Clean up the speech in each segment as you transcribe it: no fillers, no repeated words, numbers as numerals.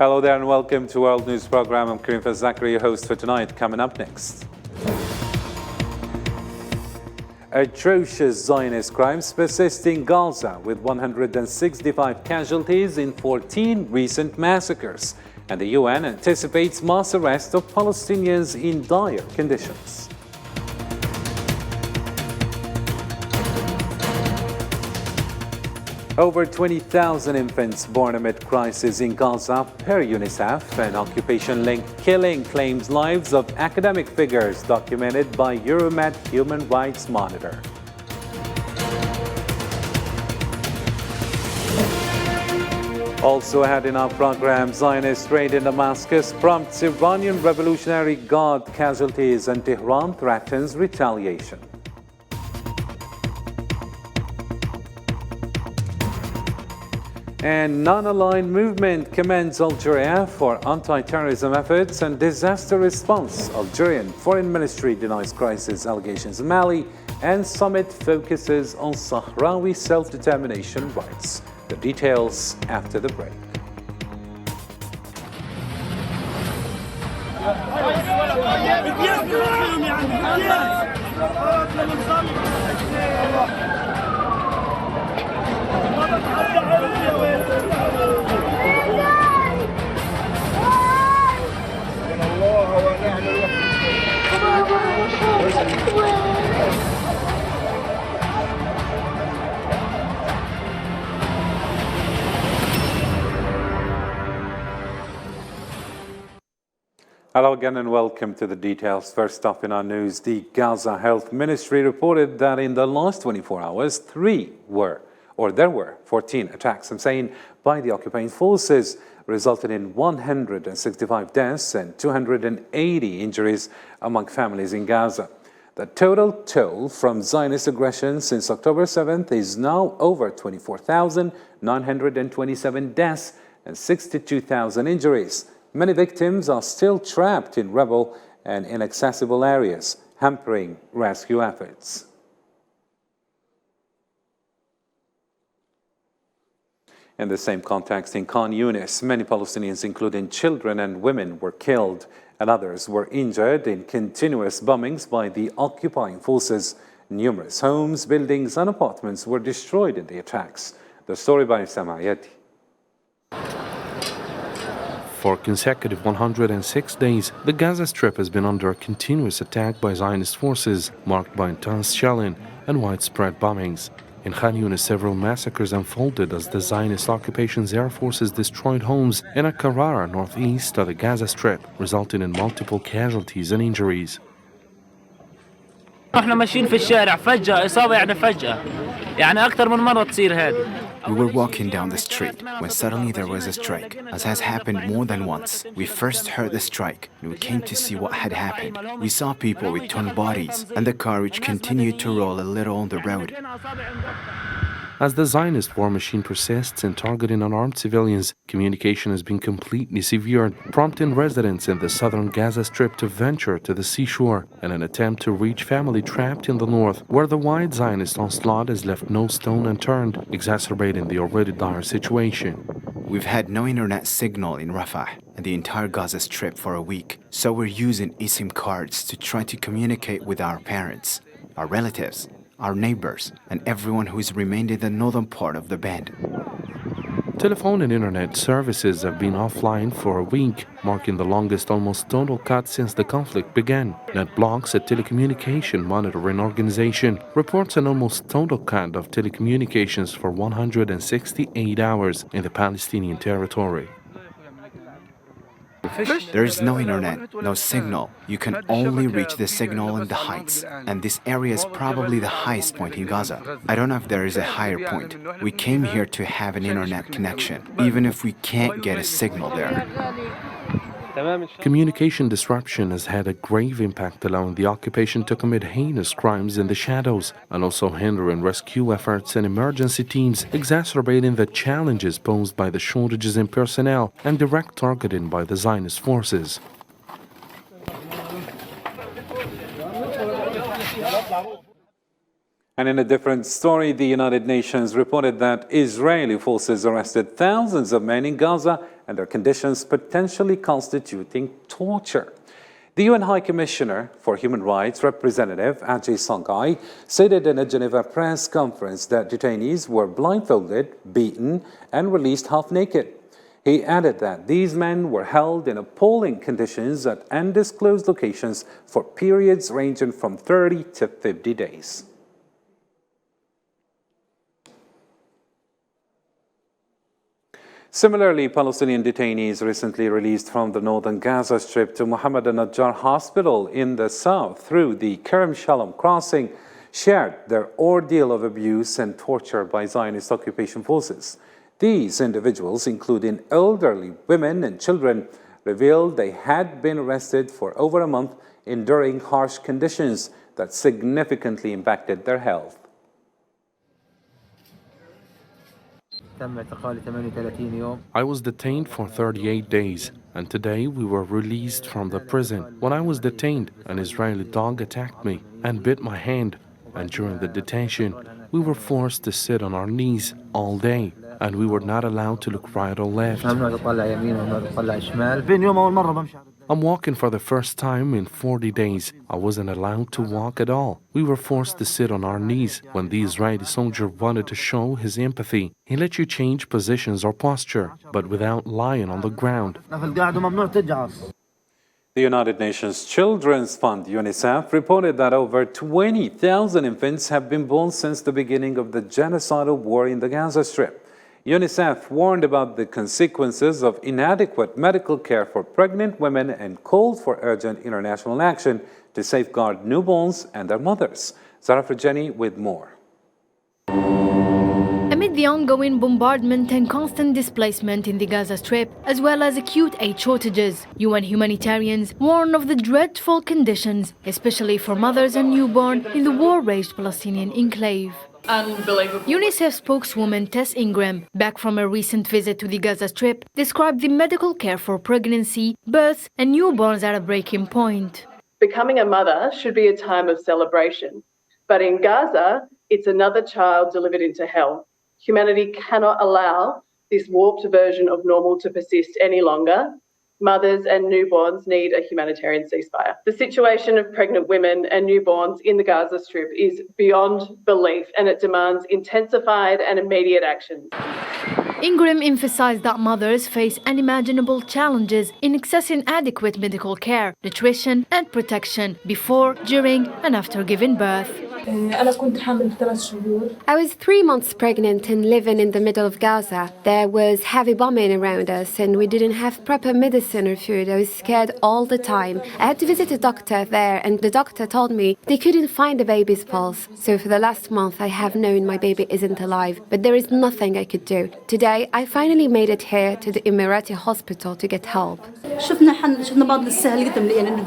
Hello there and welcome to World News Program. I'm Karim Fazakri, your host for tonight. Coming up next. Atrocious Zionist crimes persist in Gaza with 165 casualties in 14 recent massacres. And the UN anticipates mass arrest of Palestinians in dire conditions. Over 20,000 infants born amid crisis in Gaza per UNICEF. An occupation-linked killing claims lives of academic figures documented by Euromed Human Rights Monitor. Also ahead in our program, Zionist raid in Damascus prompts Iranian Revolutionary Guard casualties and Tehran threatens retaliation. And non-aligned movement commends Algeria for anti-terrorism efforts and disaster response. Algerian Foreign Ministry denies crisis allegations in Mali, and summit focuses on Sahrawi self-determination rights. The details after the break. Hello again and welcome to the details. First up in our news, the Gaza Health Ministry reported that in the last 24 hours, there were 14 attacks, I'm saying, by the occupying forces, resulting in 165 deaths and 280 injuries among families in Gaza. The total toll from Zionist aggression since October 7th is now over 24,927 deaths and 62,000 injuries. Many victims are still trapped in rebel and inaccessible areas, hampering rescue efforts. In the same context, in Khan Yunis, many Palestinians, including children and women, were killed and others were injured in continuous bombings by the occupying forces. Numerous homes, buildings and apartments were destroyed in the attacks. The story by Samayati. For consecutive 106 days, the Gaza Strip has been under a continuous attack by Zionist forces, marked by intense shelling and widespread bombings. In Khan Yunis, several massacres unfolded as the Zionist occupation's air forces destroyed homes in a Carrara northeast of the Gaza Strip, resulting in multiple casualties and injuries. احنا ماشيين في الشارع فجأة إصابة يعني فجأة يعني أكثر من مرة تصير هذه. We were walking down the street when suddenly there was a strike, as has happened more than once. We first heard the strike and we came to see what had happened. We saw people with torn bodies and the car which continued to roll a little on the road. As the Zionist war machine persists in targeting unarmed civilians, communication has been completely severed, prompting residents in the southern Gaza Strip to venture to the seashore in an attempt to reach family trapped in the north, where the wide Zionist onslaught has left no stone unturned, exacerbating the already dire situation. We've had no internet signal in Rafah and the entire Gaza Strip for a week, so we're using eSIM cards to try to communicate with our parents, our relatives, our neighbors, and everyone who's remained in the northern part of the band. Telephone and internet services have been offline for a week, marking the longest almost total cut since the conflict began. NetBlocks, a telecommunication monitoring organization, reports an almost total cut of telecommunications for 168 hours in the Palestinian territory. There is no internet, no signal. You can only reach the signal in the heights, and this area is probably the highest point in Gaza. I don't know if there is a higher point. We came here to have an internet connection, even if we can't get a signal there. Communication disruption has had a grave impact, allowing the occupation to commit heinous crimes in the shadows and also hindering rescue efforts and emergency teams, exacerbating the challenges posed by the shortages in personnel and direct targeting by the Zionist forces. And in a different story, the United Nations reported that Israeli forces arrested thousands of men in Gaza under conditions potentially constituting torture. The UN High Commissioner for Human Rights, Representative Ajay Songhai, stated in a Geneva press conference that detainees were blindfolded, beaten, and released half-naked. He added that these men were held in appalling conditions at undisclosed locations for periods ranging from 30 to 50 days. Similarly, Palestinian detainees recently released from the northern Gaza Strip to Mohammed al-Najjar Hospital in the south through the Kerem Shalom crossing shared their ordeal of abuse and torture by Zionist occupation forces. These individuals, including elderly women and children, revealed they had been arrested for over a month, enduring harsh conditions that significantly impacted their health. I was detained for 38 days, and today we were released from the prison. When I was detained, an Israeli dog attacked me and bit my hand, and during the detention, we were forced to sit on our knees all day, and we were not allowed to look right or left. I'm walking for the first time in 40 days. I wasn't allowed to walk at all. We were forced to sit on our knees. When the Israeli soldier wanted to show his empathy, he let you change positions or posture, but without lying on the ground. The United Nations Children's Fund, UNICEF, reported that over 20,000 infants have been born since the beginning of the genocidal war in the Gaza Strip. UNICEF warned about the consequences of inadequate medical care for pregnant women and called for urgent international action to safeguard newborns and their mothers. Zara Frajeni with more. Amid the ongoing bombardment and constant displacement in the Gaza Strip, as well as acute aid shortages, UN humanitarians warn of the dreadful conditions, especially for mothers and newborn in the war-raged Palestinian enclave. Unbelievable. UNICEF spokeswoman Tess Ingram, back from a recent visit to the Gaza Strip, described the medical care for pregnancy, births and newborns at a breaking point. Becoming a mother should be a time of celebration, but in Gaza, it's another child delivered into hell. Humanity cannot allow this warped version of normal to persist any longer. Mothers and newborns need a humanitarian ceasefire. The situation of pregnant women and newborns in the Gaza Strip is beyond belief, and it demands intensified and immediate actions. Ingram emphasized that mothers face unimaginable challenges in accessing adequate medical care, nutrition and protection before, during and after giving birth. I was 3 months pregnant and living in the middle of Gaza. There was heavy bombing around us and we didn't have proper medicine or food. I was scared all the time. I had to visit a doctor there and the doctor told me they couldn't find the baby's pulse. So for the last month I have known my baby isn't alive, but there is nothing I could do. Today I finally made it here to the Emirati hospital to get help.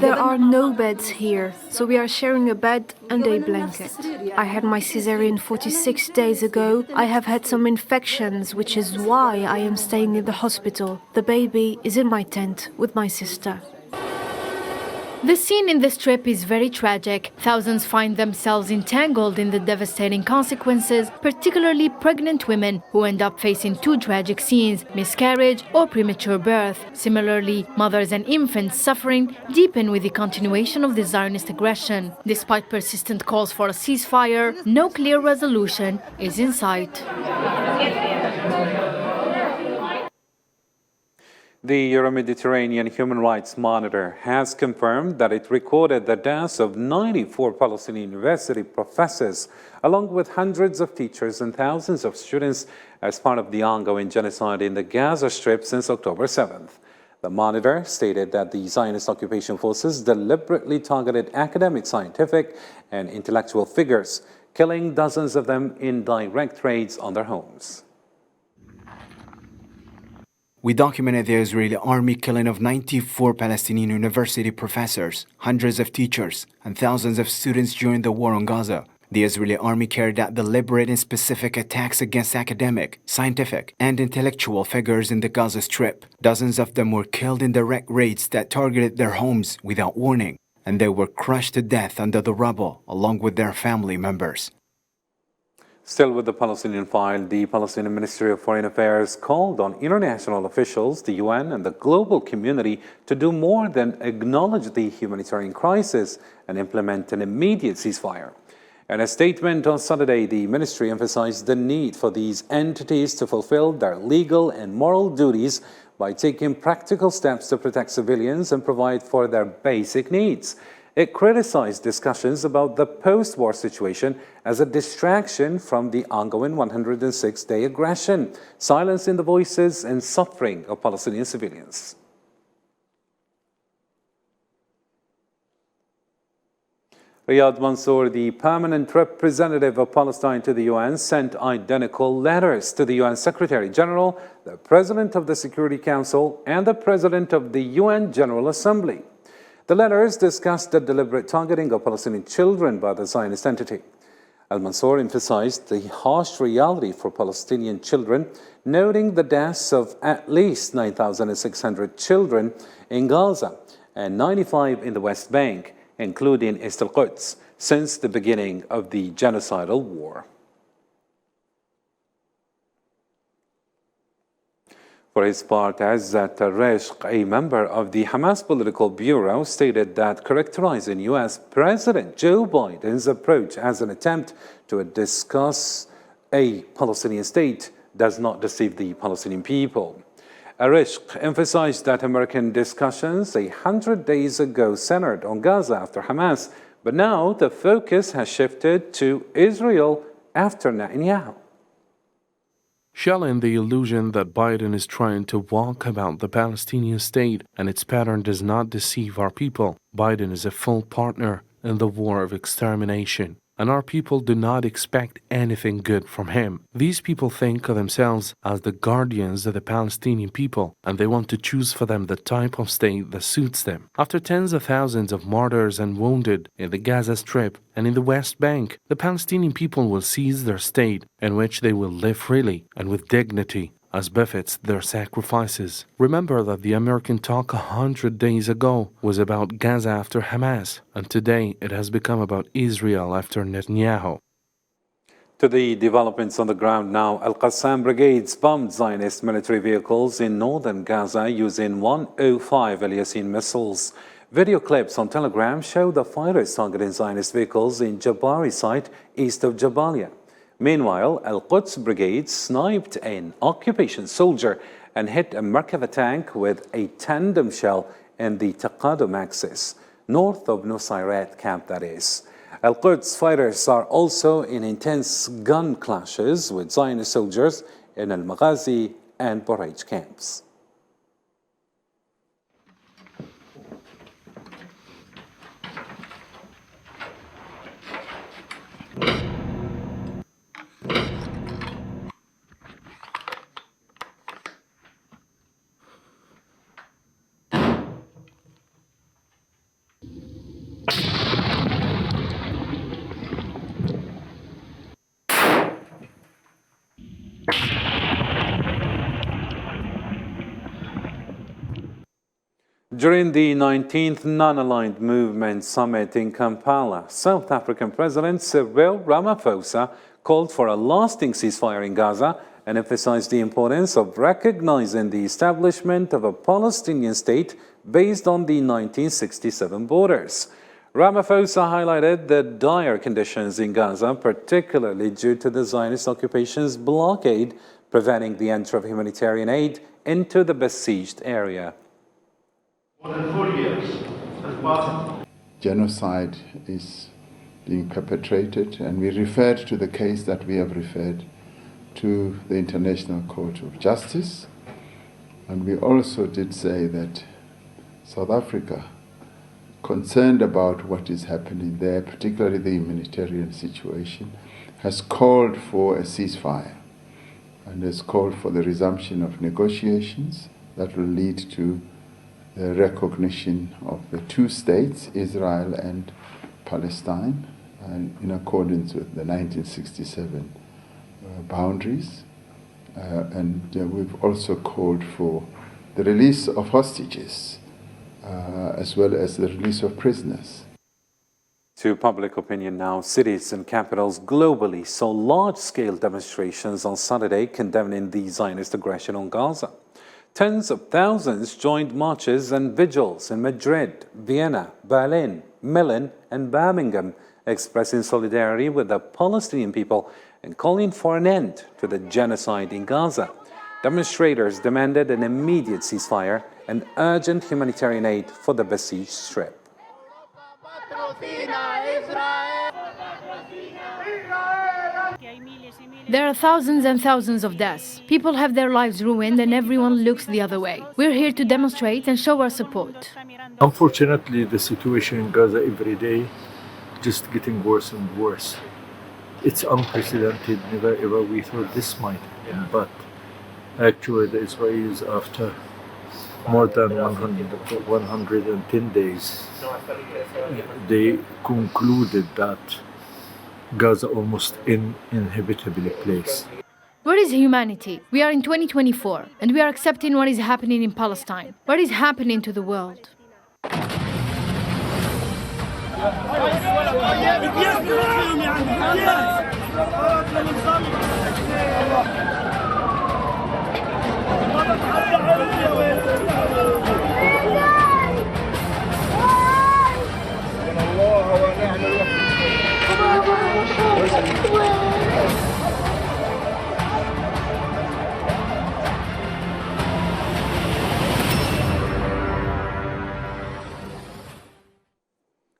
There are no beds here, so we are sharing a bed and a blanket. I had my cesarean 46 days ago. I have had some infections, which is why I am staying in the hospital. The baby is in my tent with my sister. The scene in the Strip is very tragic. Thousands find themselves entangled in the devastating consequences, particularly pregnant women who end up facing two tragic scenes, miscarriage or premature birth. Similarly, mothers and infants suffering deepen with the continuation of the Zionist aggression. Despite persistent calls for a ceasefire, no clear resolution is in sight. The Euro-Mediterranean Human Rights Monitor has confirmed that it recorded the deaths of 94 Palestinian university professors, along with hundreds of teachers and thousands of students as part of the ongoing genocide in the Gaza Strip since October 7th. The Monitor stated that the Zionist occupation forces deliberately targeted academic, scientific, and intellectual figures, killing dozens of them in direct raids on their homes. We documented the Israeli army killing of 94 Palestinian university professors, hundreds of teachers, and thousands of students during the war on Gaza. The Israeli army carried out deliberate and specific attacks against academic, scientific, and intellectual figures in the Gaza Strip. Dozens of them were killed in direct raids that targeted their homes without warning, and they were crushed to death under the rubble along with their family members. Still with the Palestinian file, the Palestinian Ministry of Foreign Affairs called on international officials, the UN and the global community to do more than acknowledge the humanitarian crisis and implement an immediate ceasefire. In a statement on Saturday, the ministry emphasized the need for these entities to fulfill their legal and moral duties by taking practical steps to protect civilians and provide for their basic needs. It criticized discussions about the post-war situation as a distraction from the ongoing 106-day aggression, silencing the voices and suffering of Palestinian civilians. Riyad Mansour, the permanent representative of Palestine to the UN, sent identical letters to the UN Secretary General, the President of the Security Council, and the President of the UN General Assembly. The letters discussed the deliberate targeting of Palestinian children by the Zionist entity. Al-Mansour emphasized the harsh reality for Palestinian children, noting the deaths of at least 9,600 children in Gaza and 95 in the West Bank, including East al-Quds, since the beginning of the genocidal war. For his part, Azzat al-Rishq, a member of the Hamas political bureau, stated that characterizing U.S. President Joe Biden's approach as an attempt to discuss a Palestinian state does not deceive the Palestinian people. Al-Rishq emphasized that American discussions 100 days ago centered on Gaza after Hamas, but now the focus has shifted to Israel after Netanyahu. Shelling the illusion that Biden is trying to walk about the Palestinian state and its pattern does not deceive our people. Biden is a full partner in the war of extermination, and our people do not expect anything good from him. These people think of themselves as the guardians of the Palestinian people, and they want to choose for them the type of state that suits them. After tens of thousands of martyrs and wounded in the Gaza Strip and in the West Bank, the Palestinian people will seize their state in which they will live freely and with dignity, as befits their sacrifices. Remember that the American talk 100 days ago was about Gaza after Hamas, and today it has become about Israel after Netanyahu. To the developments on the ground now, Al-Qassam brigades bombed Zionist military vehicles in northern Gaza using 105 Al-Yasin missiles. Video clips on Telegram show the fighters targeting Zionist vehicles in Jabari site east of Jabalia. Meanwhile, Al-Quds brigade sniped an occupation soldier and hit a Merkava tank with a tandem shell in the Taqadum axis, north of Nusayrat camp that is. Al-Quds fighters are also in intense gun clashes with Zionist soldiers in Al-Maghazi and Boraj camps. During the 19th Non-Aligned Movement Summit in Kampala, South African President Cyril Ramaphosa called for a lasting ceasefire in Gaza and emphasized the importance of recognizing the establishment of a Palestinian state based on the 1967 borders. Ramaphosa highlighted the dire conditions in Gaza, particularly due to the Zionist occupation's blockade, preventing the entry of humanitarian aid into the besieged area. More than 4 years has passed. Genocide is being perpetrated, and we referred to the case that we have referred to the International Court of Justice. And we also did say that South Africa, concerned about what is happening there, particularly the humanitarian situation, has called for a ceasefire and has called for the resumption of negotiations that will lead to the recognition of the two states, Israel and Palestine, in accordance with the 1967 boundaries. And we've also called for the release of hostages, as well as the release of prisoners. To public opinion now, cities and capitals globally saw large-scale demonstrations on Saturday condemning the Zionist aggression on Gaza. Tens of thousands joined marches and vigils in Madrid, Vienna, Berlin, Milan, and Birmingham, expressing solidarity with the Palestinian people and calling for an end to the genocide in Gaza. Demonstrators demanded an immediate ceasefire and urgent humanitarian aid for the besieged Strip. There are thousands and thousands of deaths. People have their lives ruined and everyone looks the other way. We're here to demonstrate and show our support. Unfortunately, the situation in Gaza every day just getting worse and worse. It's unprecedented. Never ever we thought this might happen, but actually the Israelis, after more than 110 days, they concluded that Gaza almost uninhabitable place. Where is humanity? We are in 2024 and we are accepting what is happening in Palestine. What is happening to the world?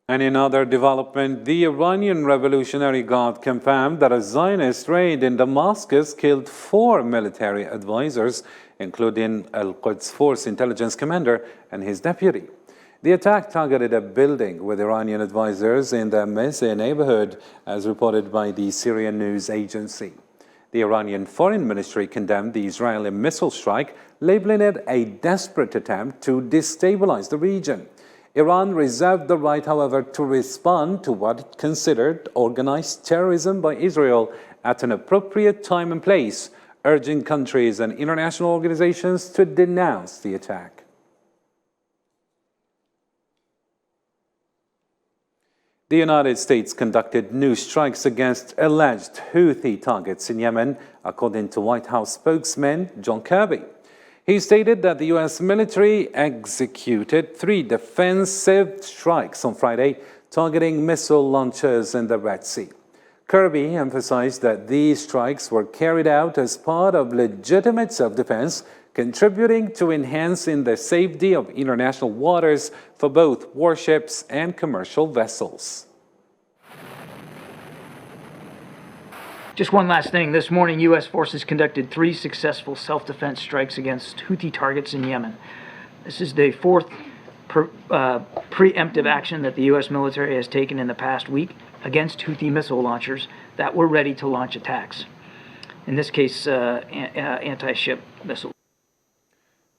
And in other development, the Iranian Revolutionary Guard confirmed that a Zionist raid in Damascus killed 4 military advisors, including Al-Quds Force intelligence commander and his deputy. The attack targeted a building with Iranian advisors in the Mezeh neighborhood, as reported by the Syrian news agency. The Iranian Foreign Ministry condemned the Israeli missile strike, labeling it a desperate attempt to destabilize the region. Iran reserved the right, however, to respond to what it considered organized terrorism by Israel at an appropriate time and place, urging countries and international organizations to denounce the attack. The United States conducted new strikes against alleged Houthi targets in Yemen, according to White House spokesman John Kirby. He stated that the U.S. military executed 3 defensive strikes on Friday, targeting missile launchers in the Red Sea. Kirby emphasized that these strikes were carried out as part of legitimate self-defense, contributing to enhancing the safety of international waters for both warships and commercial vessels. Just one last thing. This morning, U.S. forces conducted 3 successful self-defense strikes against Houthi targets in Yemen. This is the 4th preemptive action that the U.S. military has taken in the past week against Houthi missile launchers that were ready to launch attacks. In this case, anti-ship missiles.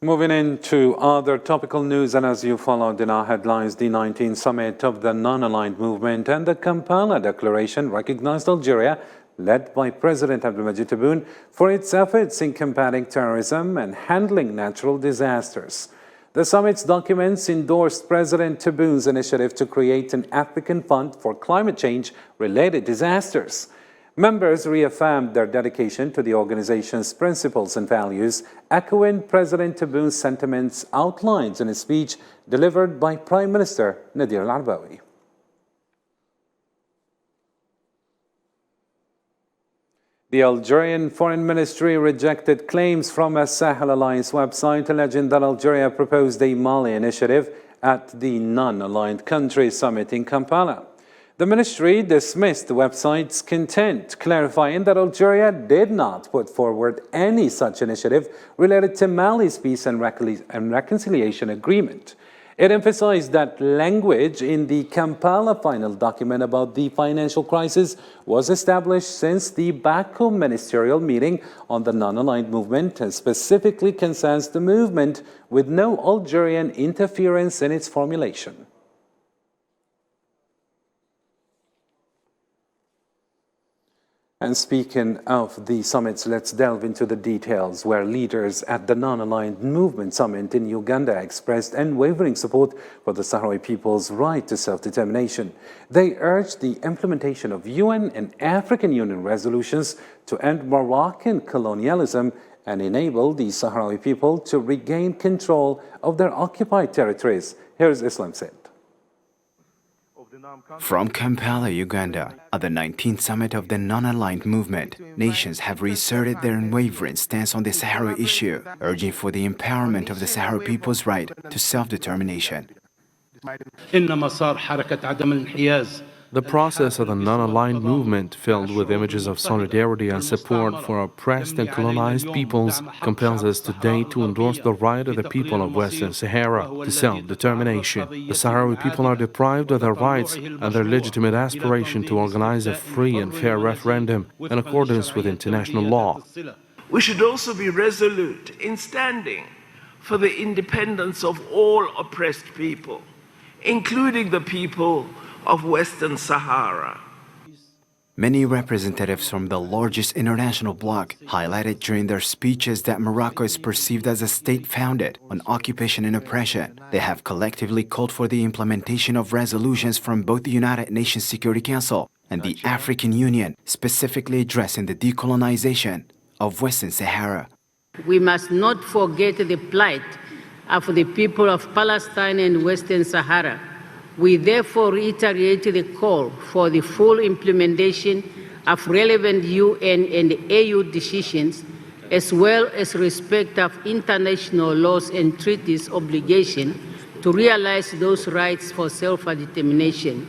Moving into other topical news, and as you followed in our headlines, the 19th summit of the non-aligned movement and the Kampala Declaration recognized Algeria, led by President Abdelmadjid Tebboune, for its efforts in combating terrorism and handling natural disasters. The summit's documents endorsed President Tebboune's initiative to create an African fund for climate change-related disasters. Members reaffirmed their dedication to the organization's principles and values, echoing President Tebboune's sentiments outlined in a speech delivered by Prime Minister Nadir Al-Arbawi. The Algerian Foreign Ministry rejected claims from a Sahel Alliance website alleging that Algeria proposed a Mali initiative at the non-aligned countries summit in Kampala. The ministry dismissed the website's content, clarifying that Algeria did not put forward any such initiative related to Mali's peace and reconciliation agreement. It emphasized that language in the Kampala final document about the financial crisis was established since the Baku ministerial meeting on the non-aligned movement and specifically concerns the movement with no Algerian interference in its formulation. And speaking of the summits, let's delve into the details where leaders at the Non-Aligned Movement Summit in Uganda expressed unwavering support for the Sahrawi people's right to self-determination. They urged the implementation of UN and African Union resolutions to end Moroccan colonialism and enable the Sahrawi people to regain control of their occupied territories. Here's Islam Said. From Kampala, Uganda, at the 19th summit of the Non-Aligned Movement, nations have reasserted their unwavering stance on the Sahara issue, urging for the empowerment of the Sahara people's right to self-determination. The process of the non-aligned movement, filled with images of solidarity and support for oppressed and colonized peoples, compels us today to endorse the right of the people of Western Sahara to self-determination. The Sahrawi people are deprived of their rights and their legitimate aspiration to organize a free and fair referendum in accordance with international law. We should also be resolute in standing for the independence of all oppressed people, including the people of Western Sahara. Many representatives from the largest international bloc highlighted during their speeches that Morocco is perceived as a state founded on occupation and oppression. They have collectively called for the implementation of resolutions from both the United Nations Security Council and the African Union, specifically addressing the decolonization of Western Sahara. We must not forget the plight of the people of Palestine and Western Sahara. We therefore reiterate the call for the full implementation of relevant UN and AU decisions, as well as respect of international laws and treaties' obligation to realize those rights for self-determination.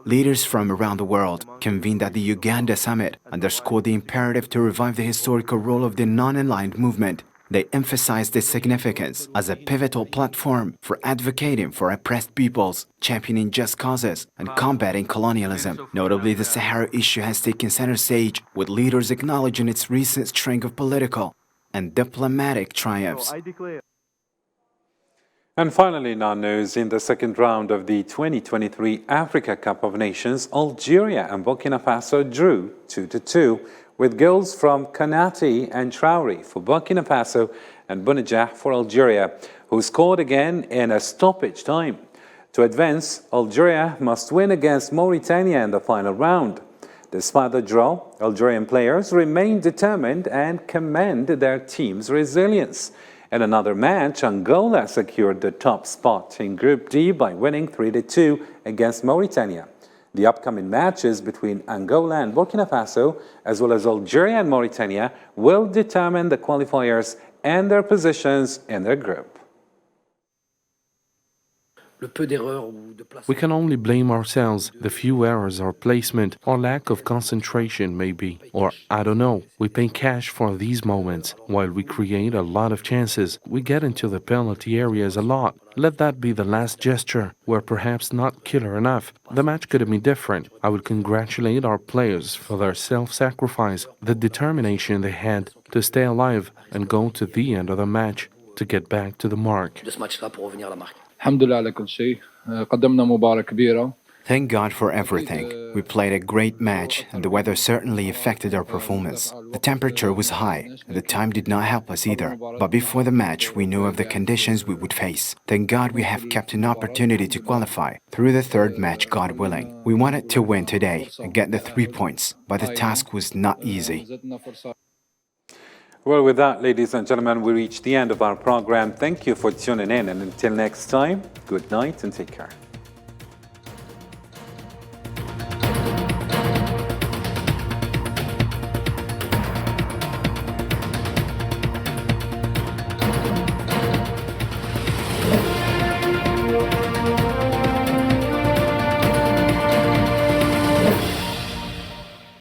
Leaders from around the world convened at the Uganda summit, underscored the imperative to revive the historical role of the non-aligned movement. They emphasized its significance as a pivotal platform for advocating for oppressed peoples, championing just causes, and combating colonialism. Notably, the Sahara issue has taken center stage, with leaders acknowledging its recent string of political and diplomatic triumphs. And finally, in our news, in the second round of the 2023 Africa Cup of Nations, Algeria and Burkina Faso drew 2-2. With goals from Qanati and Traoré for Burkina Faso and Bounedjah for Algeria, who scored again in a stoppage time. To advance, Algeria must win against Mauritania in the final round. Despite the draw, Algerian players remain determined and commend their team's resilience. In another match, Angola secured the top spot in Group D by winning 3-2 against Mauritania. The upcoming matches between Angola and Burkina Faso, as well as Algeria and Mauritania, will determine the qualifiers and their positions in their group. We can only blame ourselves. The few errors or placement or lack of concentration maybe. Or, I don't know, we pay cash for these moments. While we create a lot of chances, we get into the penalty areas a lot. Let that be the last gesture. We're perhaps not killer enough. The match could have been different. I would congratulate our players for their self-sacrifice, the determination they had to stay alive and go to the end of the match to get back to the mark. Thank God for everything. We played a great match, and the weather certainly affected our performance. The temperature was high, and the time did not help us either. But before the match, we knew of the conditions we would face. Thank God we have kept an opportunity to qualify through the third match, God willing. We wanted to win today and get the 3 points, but the task was not easy. Well, with that, ladies and gentlemen, we reach the end of our program. Thank you for tuning in, and until next time, good night and take care.